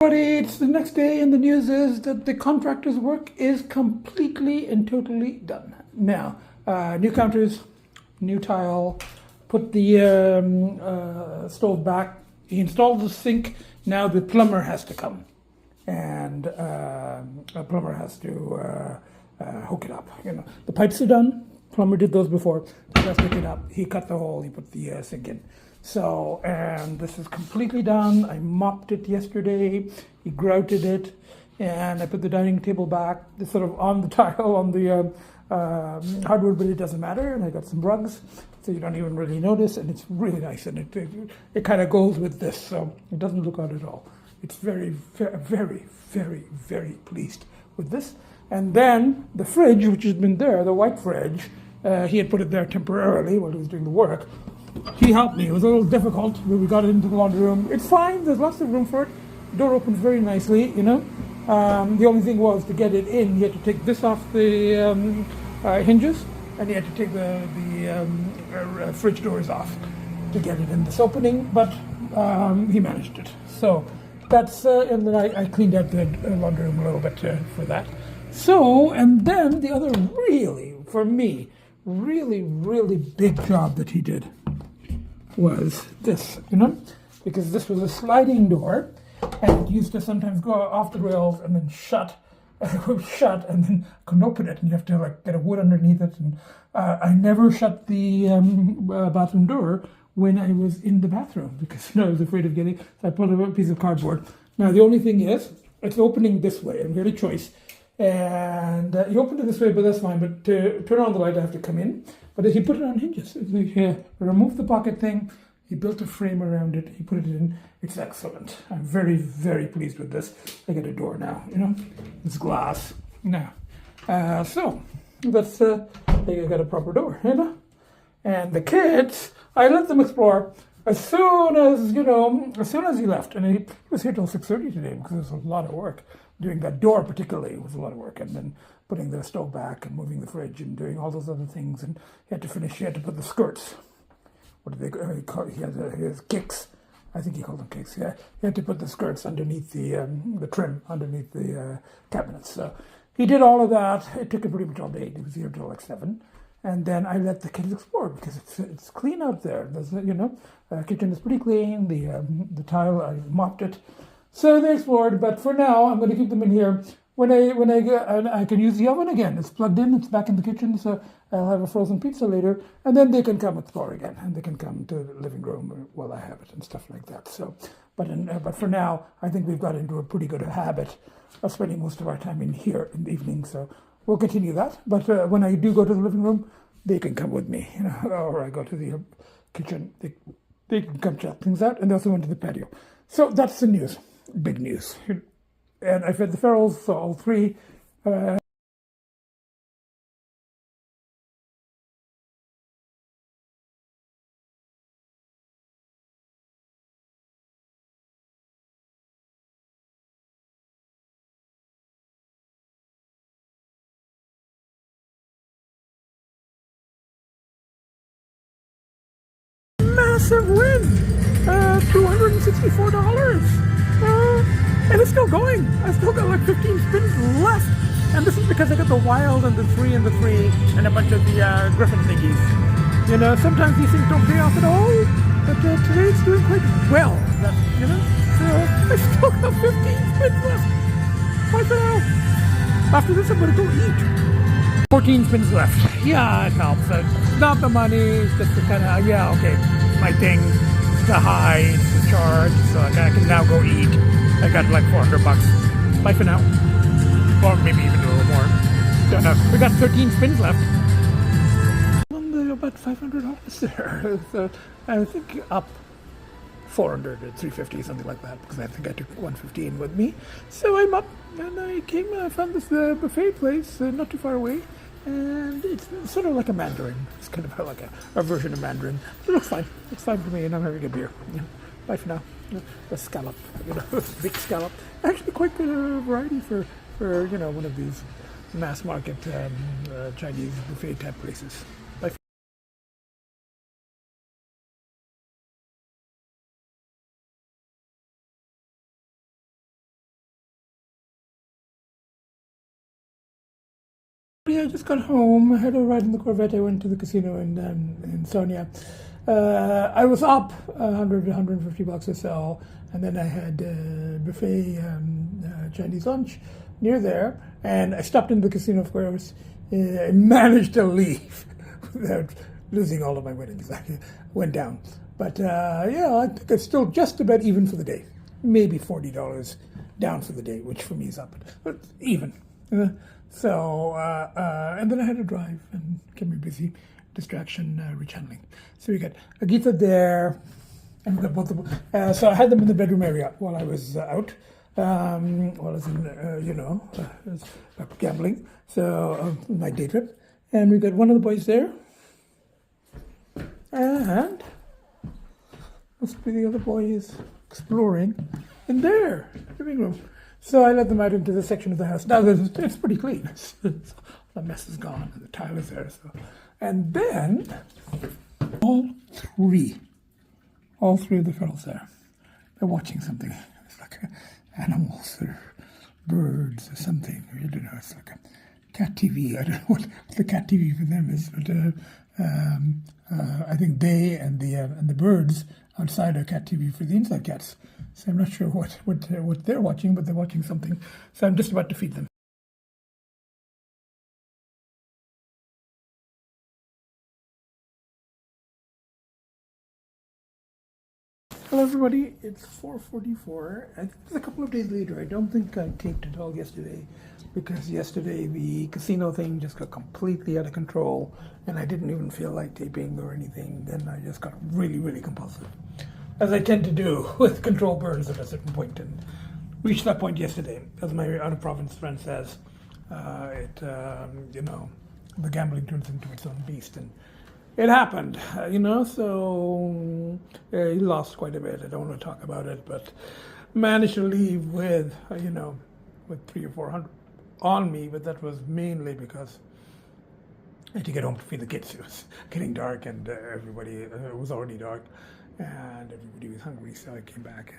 It's the next day, and the news is that the contractor's work is completely and totally done. Now, new counters, new tile, put the stove back. He installed the sink. Now the plumber has to come, and a plumber has to hook it up. You know, the pipes are done. Plumber did those before. He has to hook it up. He cut the hole. He put the sink in. So, and this is completely done. I mopped it yesterday. He grouted it, and I put the dining table back. It's sort of on the tile, on the hardwood, but it doesn't matter. And I got some rugs, so you don't even really notice. And it's really nice, and it kind of goes with this, so it doesn't look odd at all. It's very, very, very, very pleased with this. And then the fridge, which has been there, the white fridge, he had put it there temporarily while he was doing the work. He helped me. It was a little difficult, but we got it into the laundry room. It's fine. There's lots of room for it. The door opens very nicely, you know. The only thing was to get it in, you had to take this off the hinges, and you had to take the fridge doors off to get it in this opening, but he managed it. So that's, and then I cleaned out the laundry room a little bit for that. So, and then the other really, for me, really big job that he did was this, you know, because this was a sliding door, and it used to sometimes go off the rails and then shut, and then couldn't open it, and you have to like get a wood underneath it. And I never shut the bathroom door when I was in the bathroom because I was afraid of getting. So I put a piece of cardboard. Now the only thing is, it's opening this way, and we had a choice. And you opened it this way, but that's fine. But to turn on the light, I have to come in. But he put it on hinges. He removed the pocket thing. He built a frame around it. He put it in. It's excellent. I'm very, very pleased with this. I get a door now, you know. It's glass now. So that's, they got a proper door, you know. And the kids, I let them explore as soon as, you know, as soon as he left. And he was here till 6:30 today because it was a lot of work. Doing that door particularly was a lot of work, and then putting the stove back and moving the fridge and doing all those other things. And he had to finish. He had to put the skirts. What did they call? He had his kicks. I think he called them kicks. Yeah, he had to put the skirts underneath the trim underneath the cabinets. So he did all of that. It took him pretty much all day. He was here till like 7. And then I let the kids explore because it's clean out there. There's, you know, kitchen is pretty clean. The tile, I mopped it. So they explored, but for now, I'm going to keep them in here. When I can use the oven again. It's plugged in. It's back in the kitchen, so I'll have a frozen pizza later, and then they can come explore again, and they can come to the living room while I have it and stuff like that. So, but for now, I think we've got into a pretty good habit of spending most of our time in here in the evening. So we'll continue that. But when I do go to the living room, they can come with me, you know, or I go to the kitchen. They can come check things out, and they also went to the patio. So that's the news. Big news. And I fed the ferals, so all 3. Massive win! $264. And it's still going. I still got like 15 spins left. And this is because I got the wild and the 3 and the 3 and a bunch of the griffin thingies. You know, sometimes these things don't pay off at all, but today it's doing quite well. You know, so I still got 15 spins left. Bye for now. After this, I'm going to go eat. 14 spins left. Yeah, it helps. It's not the money. It's just the kind of, yeah, okay, my thing. It's the high, it's the charge, so I can now go eat. I got like $400. Bye for now. Or maybe even a little more. Don't know. We got 13 spins left. About $500 there. So I think up 400 or 350, something like that, because I think I took 115 with me. So I'm up, and I found this buffet place not too far away. And it's sort of like a Mandarin. It's kind of like a version of Mandarin. It looks fine. It's fine for me, and I'm having a beer. Yeah. Bye for now. The scallop, you know, big scallop. Actually, quite good variety for you know, one of these mass market Chinese buffet type places. Yeah, I just got home. I had a ride in the Corvette. I went to the casino in Sonia. I was up 100 to 150 bucks or so, and then I had buffet Chinese lunch near there, and I stopped in the casino, of course. I managed to leave without losing all of my winnings. I went down. But yeah, I think it's still just about even for the day. Maybe $40 down for the day, which for me is up, but even. So, and then I had to drive and kept me busy, distraction, rechanneling. So we got Agita there, and we got both of them. So I had them in the bedroom area while I was out, while I was in, gambling. So my day trip, and we got one of the boys there, and must be the other boys exploring in their living room. So I let them out into the section of the house. Now it's pretty clean. The mess is gone and the tile is there. So. And then all three of the fellows there, they're watching something. It's like animals or birds or something. I don't know. It's like a cat TV. I don't know what the cat TV for them is, but I think they and the birds outside are cat TV for the inside cats. So I'm not sure what they're watching, but they're watching something. So I'm just about to feed them. Hello everybody, it's 4:44. I think it's a couple of days later. I don't think I taped it all yesterday because yesterday the casino thing just got completely out of control and I didn't even feel like taping or anything. Then I just got really, really compulsive, as I tend to do with control burns at a certain point, and reached that point yesterday. As my out-of-province friend says, the gambling turns into its own beast, and it happened, so he lost quite a bit. I don't want to talk about it, but managed to leave with, with 300 or 400 on me, but that was mainly because I had to get home to feed the kids. It was getting dark and everybody, it was already dark and everybody was hungry, so I came back.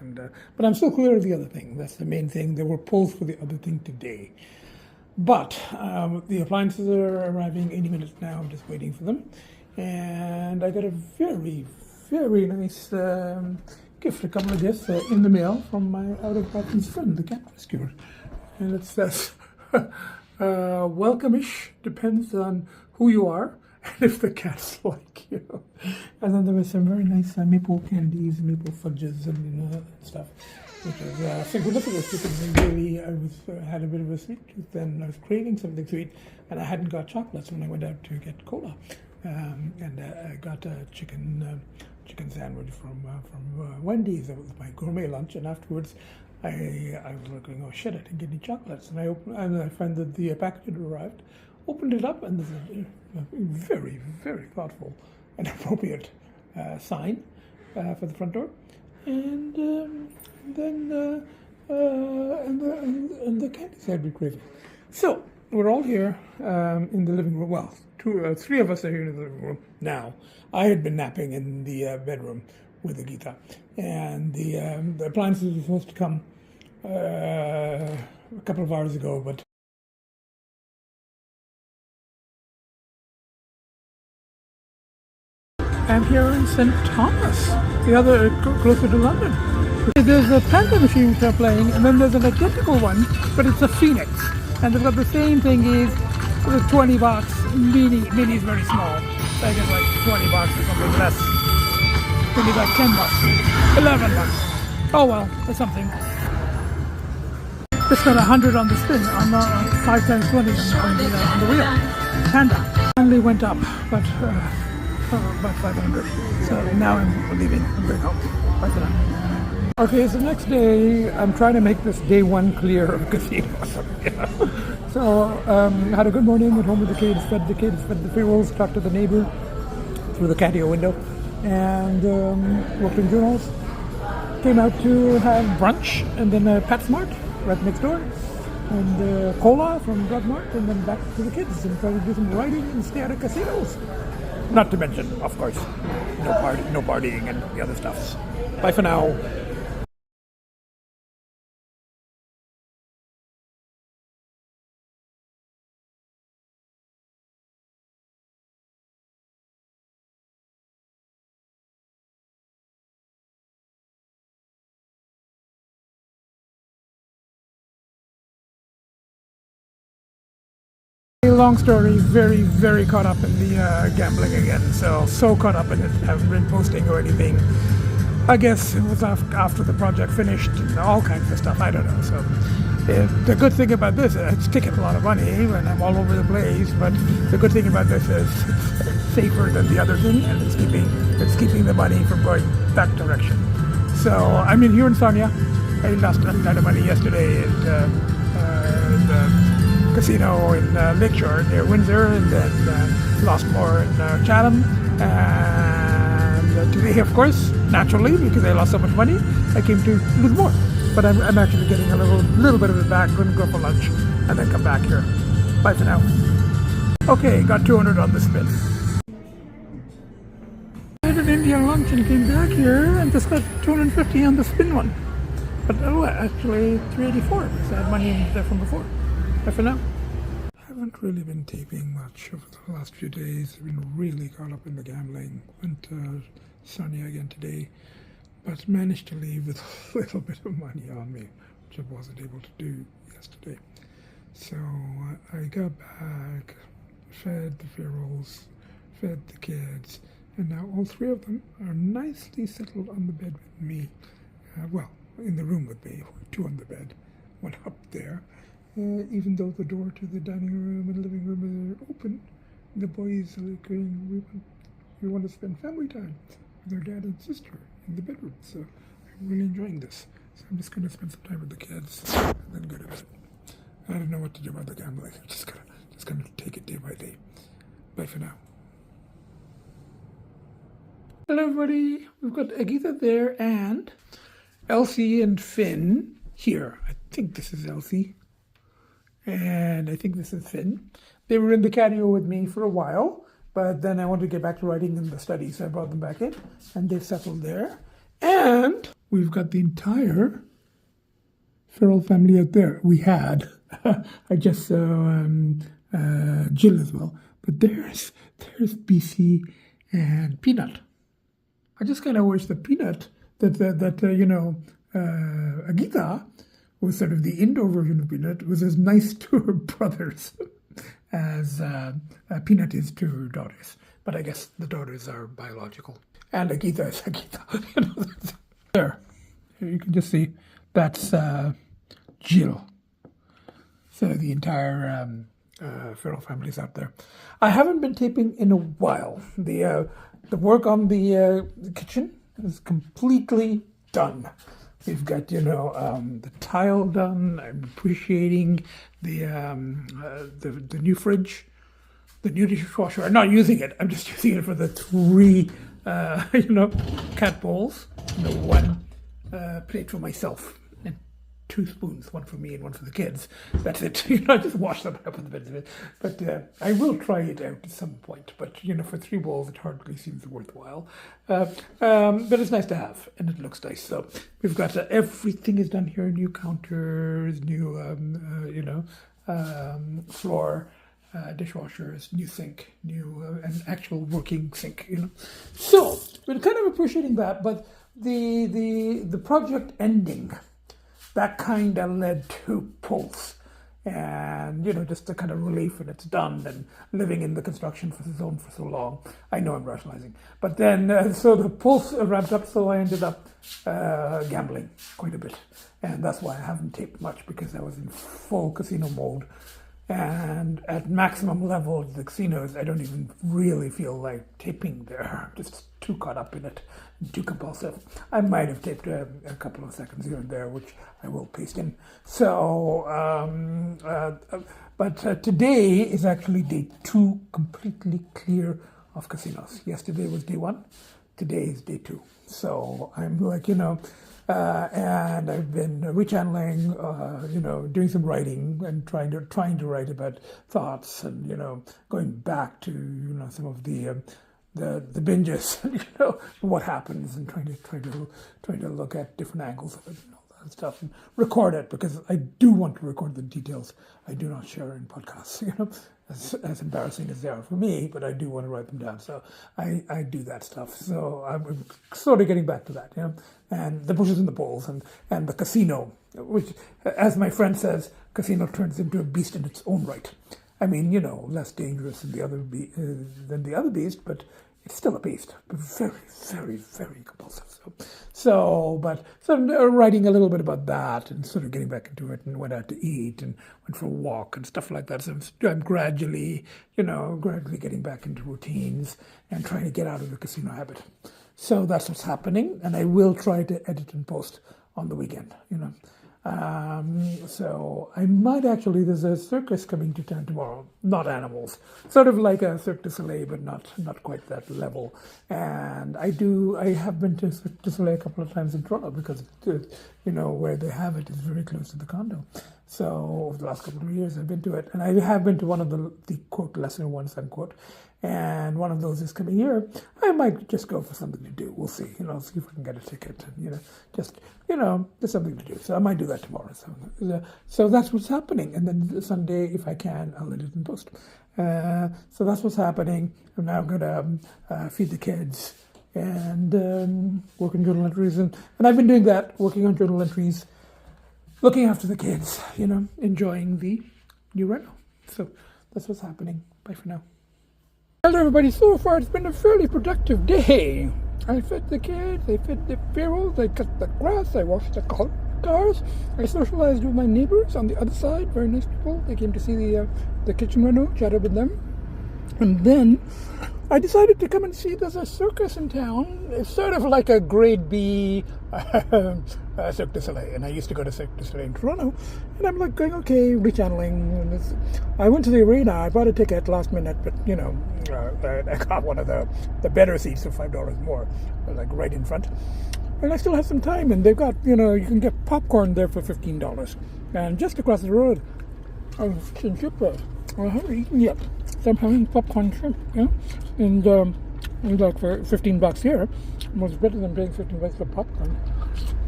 But I'm still clear of the other thing. That's the main thing. There were polls for the other thing today. But the appliances are arriving 80 minutes now. I'm just waiting for them. And I got a very, very nice gift, a couple of gifts in the mail from my out-of-province friend, the cat rescuer. And it says, welcome-ish, depends on who you are and if the cat's like you. And then there was some very nice maple candies, maple fudges, and stuff, which was synchronicity because I had a bit of a sweet tooth and I was craving something sweet, and I hadn't got chocolates when I went out to get cola. I got a chicken sandwich from Wendy's. That was my gourmet lunch, and afterwards I was looking, oh shit, I didn't get any chocolates, and I found that the package had arrived. Opened it up, and there's a very, very thoughtful and appropriate sign for the front door, and then the candies I'd been craving. So we're all here in the living room. Well, three of us are here in the living room now. I had been napping in the bedroom with Agita, and the appliances were supposed to come a couple of hours ago, but I'm here in St. Thomas, the other closer to London. There's a panda machine playing, and then there's an identical one, but it's a Phoenix, and they've got the same thing is with 20 bucks. Mini is very small. So I guess like 20 bucks or something less. Maybe like 10 bucks, 11 bucks. Oh well, that's something. Just got 100 on the spin, on 5 times 20 on the wheel. Panda finally went up, but about 500. So now I'm leaving. I'm going home. Bye for now. Okay, so the next day, I'm trying to make this day one clear of casinos. So I had a good morning at home with the kids, fed the pre-rolls, talked to the neighbor through the catio window, and worked in journals. Came out to have brunch, and then PetSmart right next door, and cola from Drug Mart, and then back to the kids and try to do some writing and stay out of casinos. Not to mention, of course, no partying and the other stuff. Bye for now. Long story, very caught up in the gambling again. So caught up in it, haven't been posting or anything. I guess it was after the project finished and all kinds of stuff. I don't know. So the good thing about this, it's taking a lot of money and I'm all over the place. But the good thing about this is it's safer than the other thing, and it's keeping the money from going that direction. So I'm in here in Sarnia. I lost a ton of money yesterday at the casino in Lakeshore near Windsor, and then lost more in Chatham. And today, of course, naturally, because I lost so much money, I came to lose more. But I'm actually getting a little bit of it back. Going to go for lunch and then come back here. Bye for now. Okay, got 200 on the spin. I had an Indian lunch and came back here and just got 250 on the spin one. But actually 384 because I had money in there from before. Bye for now. I haven't really been taping much over the last few days. I've been really caught up in the gambling. Went to Sarnia again today, but managed to leave with a little bit of money on me, which I wasn't able to do yesterday. So I got back, fed the ferals, fed the kids, and now all three of them are nicely settled on the bed with me. Well, in the room with me, two on the bed, one up there. Even though the door to the dining room and living room are open, the boys are going, we want to spend family time with their dad and sister in the bedroom. So I'm really enjoying this. So I'm just going to spend some time with the kids and then go to bed. I don't know what to do about the gambling. I'm just gonna take it day by day. Bye for now. Hello everybody. We've got Agita there and Lcee and Finn here. I think this is Lcee. And I think this is Finn. They were in the catio with me for a while, but then I wanted to get back to writing in the study, so I brought them back in, and they've settled there. And we've got the entire feral family out there. We had. I just saw Jill as well. But there's Bcee and Peanut. I just kind of wish that Peanut, Agita was sort of the indoor version of Peanut, was as nice to her brothers as Peanut is to her daughters. But I guess the daughters are biological. And Agita is Agita. There. You can just see that's Jill. So the entire feral family's out there. I haven't been taping in a while. The work on the kitchen is completely done. We've got, the tile done. I'm appreciating the new fridge, the new dishwasher. I'm not using it. I'm just using it for the three, cat bowls. One plate for myself and two spoons, one for me and one for the kids. That's it. I just wash them up in the bed. But I will try it out at some point. But for three bowls, it hardly seems worthwhile. But it's nice to have, and it looks nice. So we've got everything is done here: new counters, new floor, dishwashers, new sink, new an actual working sink. So we're kind of appreciating that, but the project ending, that kind of led to pulse. And, just the kind of relief when it's done and living in the construction zone for so long. I know I'm rationalizing. But then, so the pulse ramped up, so I ended up gambling quite a bit. And that's why I haven't taped much, because I was in full casino mode. And at maximum level, the casinos, I don't even really feel like taping there. I'm just too caught up in it, too compulsive. I might have taped a couple of seconds here and there, which I will paste in. So, but today is actually day 2, completely clear of casinos. Yesterday was day 1. Today is day 2. So I'm like, and I've been rechanneling, doing some writing and trying to write about thoughts and, going back to, some of the binges, what happens, and trying to look at different angles of it and all that stuff, and record it, because I do want to record the details. I do not share in podcasts, as embarrassing as they are for me, but I do want to write them down. So I do that stuff. So I'm sort of getting back to that, and the pushes and the pulls and the casino, which, as my friend says, casino turns into a beast in its own right. I mean, you know, less dangerous than than the other beast, but it's still a beast, but very, very, very compulsive. So I'm writing a little bit about that and sort of getting back into it, and went out to eat and went for a walk and stuff like that. So I'm gradually getting back into routines and trying to get out of the casino habit. So that's what's happening, and I will try to edit and post on the weekend, So I might actually, there's a circus coming to town tomorrow, not animals, sort of like a Cirque du Soleil, but not quite that level. And I have been to Cirque du Soleil a couple of times in Toronto because, where they have it is very close to the condo. So over the last couple of years, I've been to it, and I have been to one of the quote lesser ones, unquote. And one of those is coming here. I might just go for something to do. We'll see. See if I can get a ticket. And, there's something to do. So I might do that tomorrow. So that's what's happening. And then Sunday, if I can, I'll edit and post. So that's what's happening. I'm now going to feed the kids and work on journal entries. And I've been doing that, working on journal entries, looking after the kids, enjoying the new reno. So that's what's happening. Bye for now. Hello everybody, so far it's been a fairly productive day. I fed the kids, I fed the pharaohs, I cut the grass, I washed the cars, I socialized with my neighbors on the other side, very nice people. They came to see the kitchen reno, chatted with them. And then I decided to come and see there's a circus in town. It's sort of like a grade B Cirque du Soleil. And I used to go to Cirque du Soleil in Toronto. And I'm like going, okay, rechanneling. I went to the arena. I bought a ticket last minute, but, I got one of the better seats for $5 more, like right in front. And I still have some time. And they've got, you can get popcorn there for $15. And just across the road, I was in ship road. I haven't eaten yet. So I'm having popcorn shrimp, and like for $15 here, was better than paying $15 for popcorn.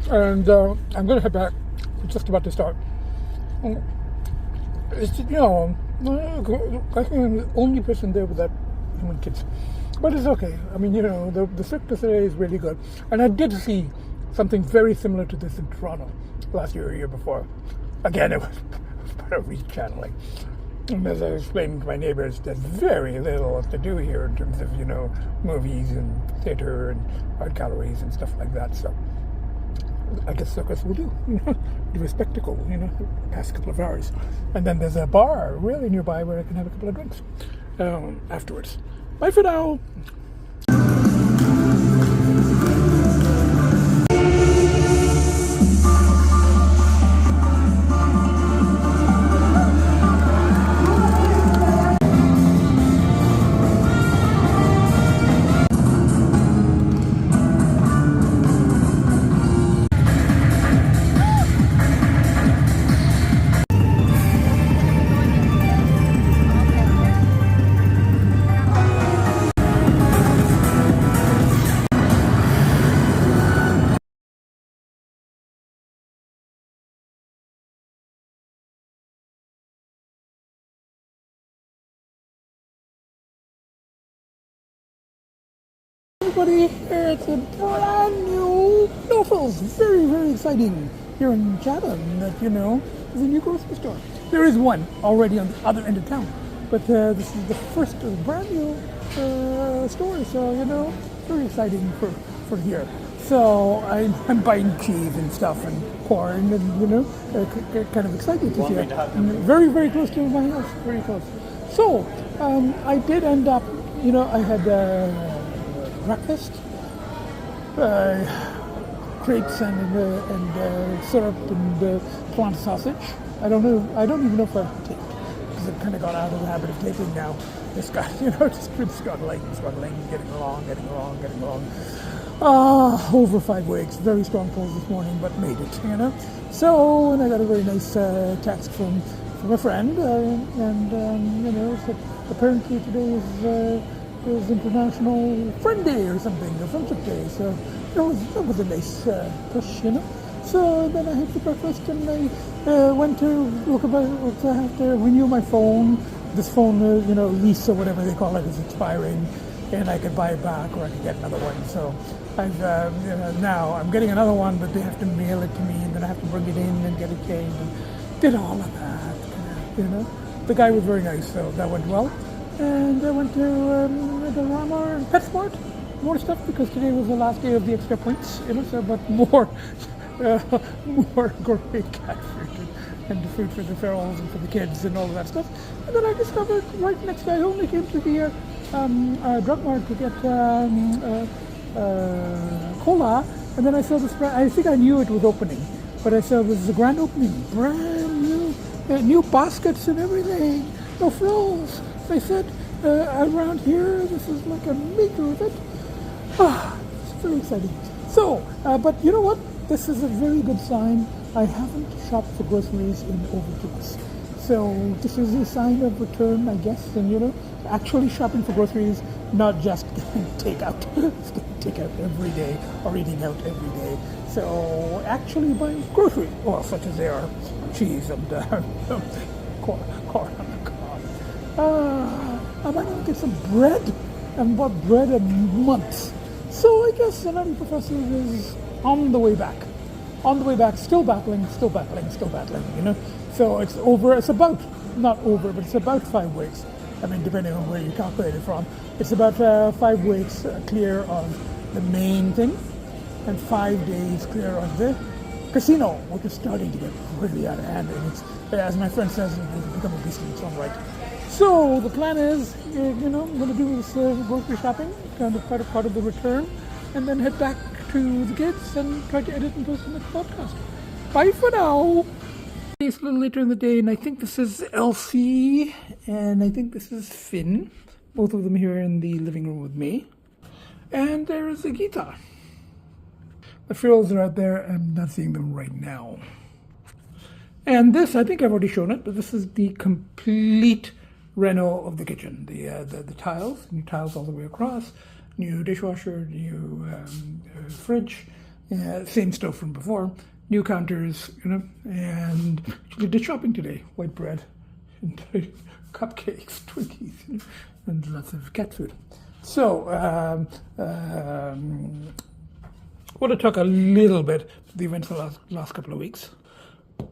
And I'm going to head back. It's just about to start. It's, I think I'm the only person there with that human kids. But it's okay. I mean, the Cirque du Soleil is really good. And I did see something very similar to this in Toronto last year or year before. Again, it was part of rechanneling. And as I was explaining to my neighbors, there's very little to do here in terms of, movies and theater and art galleries and stuff like that. So I guess circus will do, do a spectacle, the past couple of hours. And then there's a bar really nearby where I can have a couple of drinks afterwards. Bye for now. Everybody, it's a brand new Novels. Very, very exciting here in Chatham that, there's a new grocery store. There is one already on the other end of town, but this is the first brand new store, so, very exciting for here. So I'm buying cheese and stuff and corn and, kind of excited to see it. Very, very close to my house, very close. So I did end up, I had breakfast, crepes and syrup and plant sausage. I don't even know if I've taped, because I've kind of got out of the habit of taping now. It's got, just struggling, getting along. Over 5 weeks, very strong pulls this morning, but made it, So, and I got a very nice text from a friend, so apparently today is International Friend Day or something, or Friendship Day, so that was a nice push, So then I had the breakfast and I went to look about what I have to renew my phone. This phone, lease or whatever they call it, is expiring, and I could buy it back or I could get another one. So I've now I'm getting another one, but they have to mail it to me, and then I have to bring it in and get it changed and did all of that, the guy was very nice, so that went well. And I went to the Rama and PetSmart, more stuff, because today was the last day of the extra points, so, but more, more gourmet cat food and the food for the ferals and for the kids and all of that stuff. And then I discovered right next day, I only came to the drug mart to get cola, and then I saw this, I think I knew it was opening, but I saw it was a grand opening, brand new, new baskets and everything, no frills. I said, around here, this is like a major event. It's very exciting. So, but you know what? This is a very good sign. I haven't shopped for groceries in over 2 weeks. So this is a sign of return, I guess, and actually shopping for groceries, not just takeout. Takeout every day or eating out every day. So actually buying groceries, well, such as they are, cheese and corn on the cob. I might even get some bread. I haven't bought bread in months. So I guess the Anatomy Professor is on the way back. On the way back, still battling. So it's over, it's about, not over, but it's about 5 weeks. I mean, depending on where you calculate it from. It's about 5 weeks clear of the main thing, and 5 days clear of the casino, which is starting to get really out of hand. And it's, as my friend says, it's become a beast in its own right. So the plan is, I'm going to do this grocery shopping, kind of part of the return, and then head back to the kids and try to edit and post the next podcast. Bye for now. It's a little later in the day, and I think this is Lcee, and I think this is Finn. Both of them here in the living room with me. And there is Agita. The frills are out there. I'm not seeing them right now. And this, I think I've already shown it, but this is the complete reno of the kitchen. The tiles, new tiles all the way across, new dishwasher, new fridge, same stuff from before, new counters, and actually did shopping today. White bread, and cupcakes, Twinkies, and lots of cat food. So, I want to talk a little bit about the events of the last couple of weeks.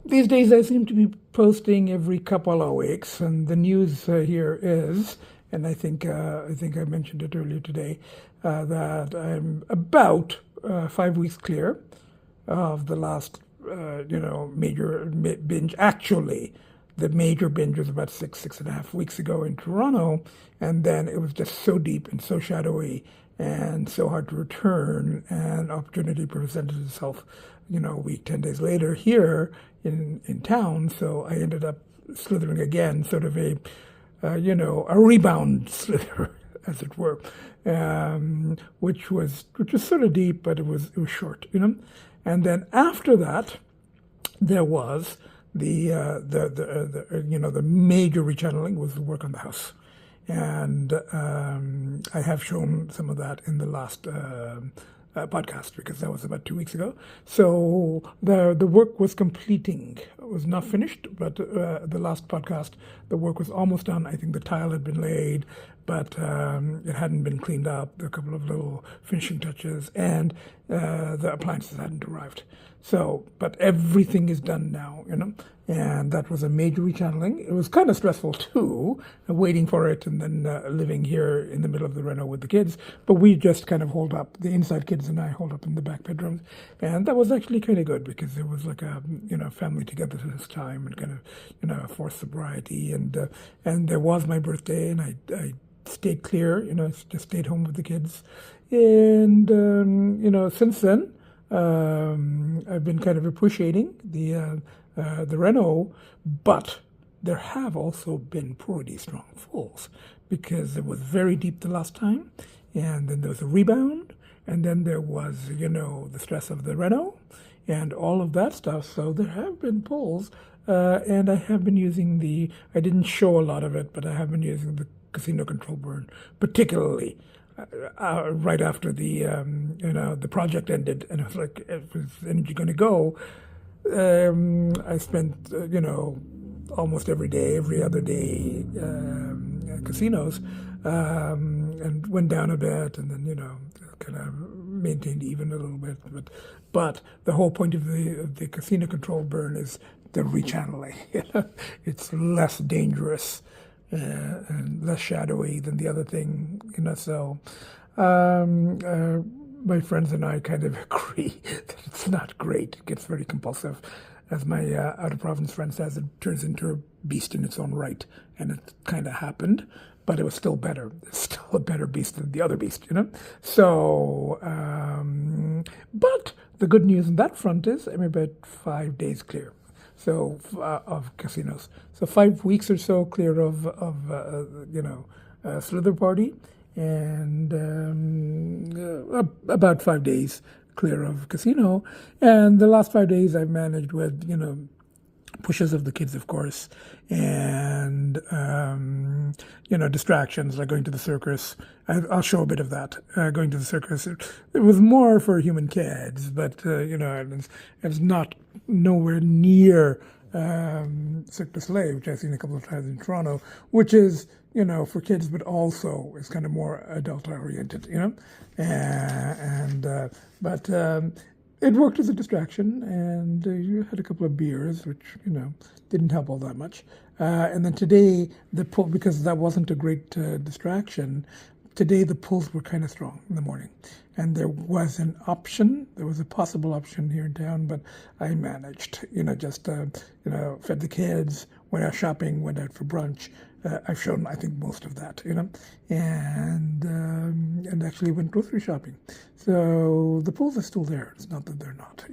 These days I seem to be posting every couple of weeks, and the news here is, and I think I mentioned it earlier today, that I'm about 5 weeks clear of the last, major binge. Actually, the major binge was about 6.5 weeks ago in Toronto, and then it was just so deep and so shadowy and so hard to return, and opportunity presented itself, a week, 10 days later here in town. So I ended up slithering again, sort of a rebound slither, as it were, which was sort of deep, but it was short, And then after that, there was the major rechanneling was the work on the house. And I have shown some of that in the last podcast, because that was about 2 weeks ago. So the work was completing. It was not finished, but the last podcast, the work was almost done. I think the tile had been laid, but it hadn't been cleaned up. There were a couple of little finishing touches, and the appliances hadn't arrived. So, but everything is done now, and that was a major rechanneling. It was kind of stressful too, waiting for it, and then living here in the middle of the reno with the kids. But we just kind of holed up. The inside kids and I holed up in the back bedrooms, and that was actually kind of good, because it was like a family together this time, and kind of forced sobriety. And there was my birthday, and I stayed clear. Just stayed home with the kids, and since then. I've been kind of appreciating the reno, but there have also been pretty strong falls, because it was very deep the last time, and then there was a rebound, and then there was, the stress of the reno, and all of that stuff. So there have been pulls, and I have been using I didn't show a lot of it, but I have been using the casino control burn, particularly. Right after the project ended, and I was like, is energy going to go? I spent, almost every day, every other day, at casinos, and went down a bit, and then, kind of maintained even a little bit. But the whole point of the casino control burn is the rechanneling. It's less dangerous and less shadowy than the other thing. So my friends and I kind of agree that it's not great. It gets very compulsive. As my out-of-province friend says, it turns into a beast in its own right. And it kind of happened, but it was still better. It's still a better beast than the other beast, So, but the good news on that front is I'm about 5 days clear. So, of casinos. So 5 weeks or so clear of slither party. And about 5 days clear of casino. And the last 5 days I've managed with, pushes of the kids, of course, and, distractions like going to the circus. I'll show a bit of that. Going to the circus, it was more for human kids, but, it's not nowhere near Cirque du Soleil, which I've seen a couple of times in Toronto, which is, for kids, but also is kind of more adult-oriented, But it worked as a distraction, and you had a couple of beers, which, didn't help all that much. And then today, because that wasn't a great distraction, today the pulls were kind of strong in the morning. And there was an option, there was a possible option here in town, but I managed, just, fed the kids, went out shopping, went out for brunch. I've shown, I think, most of that, and actually went grocery shopping. So the pulls are still there. It's not that they're not,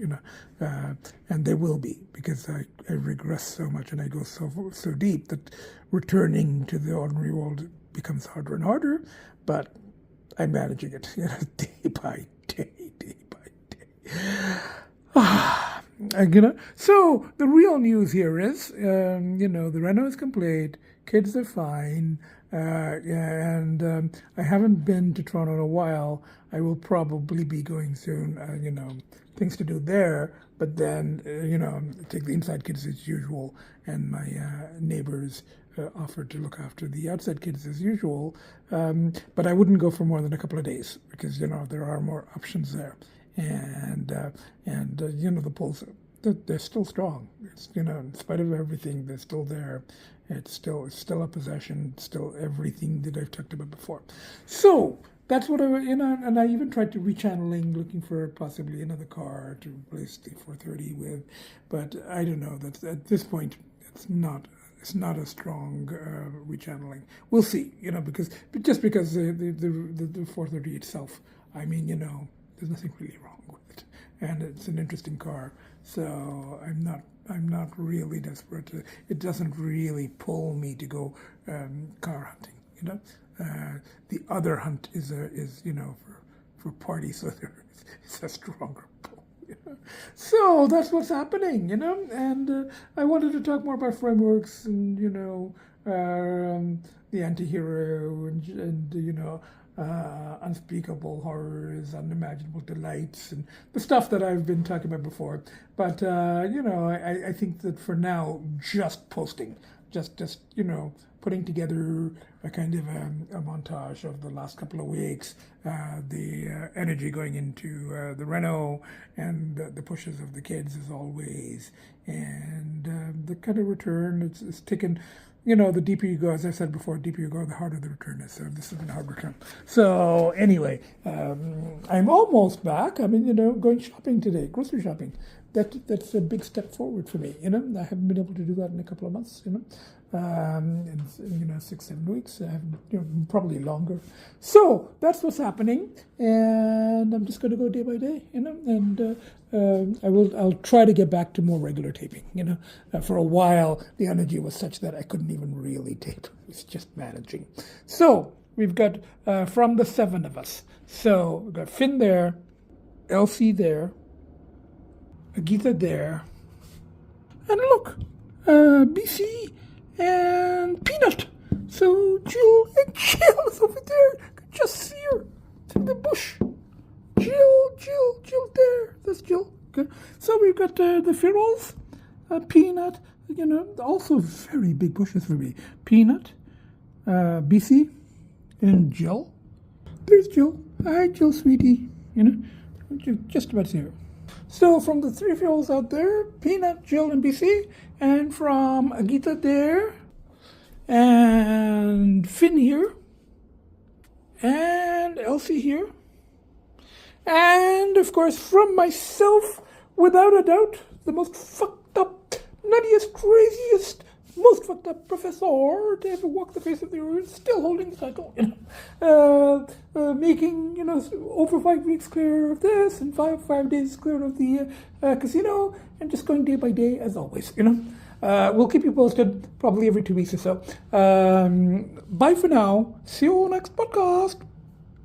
and they will be, because I regress so much and I go so deep that returning to the ordinary world becomes harder and harder, but I'm managing it, day by day. So the real news here is, the reno is complete, kids are fine, and I haven't been to Toronto in a while. I will probably be going soon, things to do there, but then, take the inside kids as usual, and my neighbors offered to look after the outside kids as usual, but I wouldn't go for more than a couple of days, because, there are more options there. And the pulls, they're still strong. It's, in spite of everything, they're still there. It's still a possession, still everything that I've talked about before. So that's what and I even tried to rechanneling, looking for possibly another car to replace the 430 with, but I don't know. That's at this point, it's not a strong rechanneling. We'll see, because the 430 itself, there's nothing really wrong with it, and it's an interesting car. So I'm not really desperate. It doesn't really pull me to go car hunting. The other hunt is for party, so it's a stronger pull. So that's what's happening. And I wanted to talk more about frameworks and the anti-hero and unspeakable horrors, unimaginable delights, and the stuff that I've been talking about before. But I think that for now, just posting, just putting together a kind of a montage of the last couple of weeks, the energy going into the reno, and the pushes of the kids as always, and the kind of return. It's taken. The deeper you go, as I said before, deeper you go, the harder the return is. So this has been a hard return. So anyway, I'm almost back. Going shopping today, grocery shopping. That's a big step forward for me. I haven't been able to do that in a couple of months. In 6-7 weeks, I haven't, probably longer. So that's what's happening, and I'm just going to go day by day. And I'll try to get back to more regular taping. For a while the energy was such that I couldn't even really tape. It's just managing. So we've got from the 7 of us. So we've got Finn there, Lcee there, Agita there, and look, Bcee and Peanut. So Jill is over there. You can just see her through the bush. Jill there. That's Jill. Okay. So we've got the Ferals, Peanut, also very big bushes for me. Peanut, Bcee, and Jill. There's Jill. Hi, Jill, sweetie. just about zero. So from the three girls out there, Peanut, Jill, and Bcee, and from Agita there, and Finn here, and Lcee here, and of course from myself, without a doubt, the most fucked up, nuttiest, craziest, most fucked up professor to ever walk the face of the earth, still holding the title, making, over 5 weeks clear of this, and five days clear of the casino, and just going day by day as always, We'll keep you posted probably every 2 weeks or so. Bye for now. See you on the next podcast.